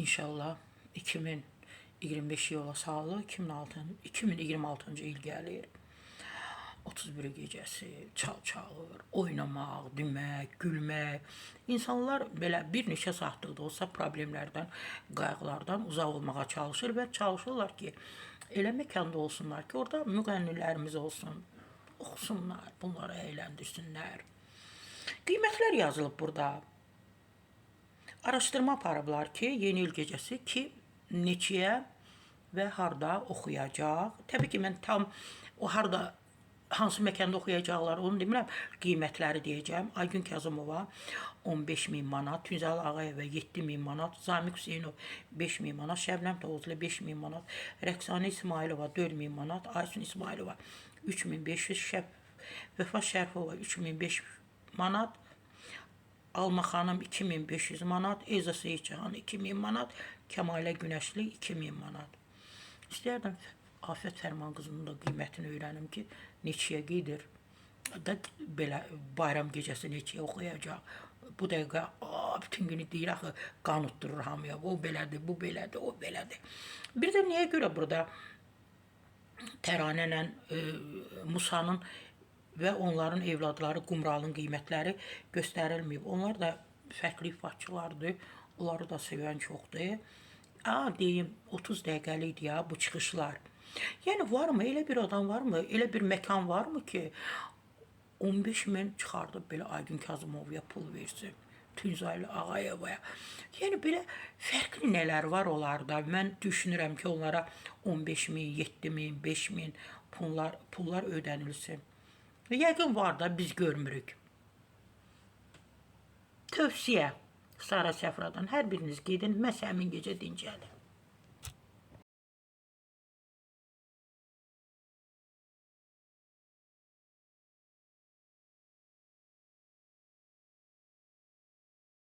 İnşallah 2025 yola sağlı 2026-cı il gəlir. 31 gecəsi çal-çalır, oynamaq, demək, gülmək. İnsanlar belə bir neçə saatlıq da olsa problemlərdən, qayğılardan uzaq olmağa çalışır və çalışırlar ki, elə məkanda olsunlar ki, orada müğənnilərimiz olsun, oxusunlar, bunları əyləndirsinlər. Qiymətlər yazılıb burada. Araşdırma aparıblar ki, yeni il gecəsi ki, neçəyə və harda oxuyacaq. Təbii ki, mən tam o harda hansı məkanda oxuyacaqlar onu demirəm, qiymətləri deyəcəm. Aygün Kazımova 15.000 manat, Tünzəl Ağayeva 7.000 manat, Zamiq Hüseynov 5.000 manat, Şəbnəm Tovuzlu 5.000 manat, Rəqsanə İsmailova 4.000 manat, Aysun İsmailova 3.500, Vəfa Şərifova 3.500 manat, Alma xanım 2.500 manat, Eza Seyidcan 2.000 manat, Kəmalə Günəşli 2.000 manat. İstəyərdim Afət Fərman qızının da qiymətini öyrənim ki, neçəyə gedir. Da belə bayram gecəsi neçəyə oxuyacaq. Bu dəqiqə bütün günü deyir axı, qan utdurur hamıya. O belədir, bu belədir, o belədir. Bir də niyə görə burada Təranə ilə Musanın və onların evladları Qumralın qiymətləri göstərilməyib. Onlar da fərqli ifaçılardır. Onları da sevən çoxdur. Deyim, 30 dəqiqəlikdir ya bu çıxışlar. Yəni varmı, elə bir adam varmı, elə bir məkan varmı ki, 15.000 çıxardıb belə Aygün Kazımovaya pul versin, Tünzəl Ağayevaya. Yəni belə fərqli nələr var onlarda. Mən düşünürəm ki, onlara 15.000, 7.000, 5.000 pullar ödənilsin. Yəqin var da, biz görmürük. Tövsiyə Sara Səfradan hər biriniz gedin, məhz həmin gecə dincəlin.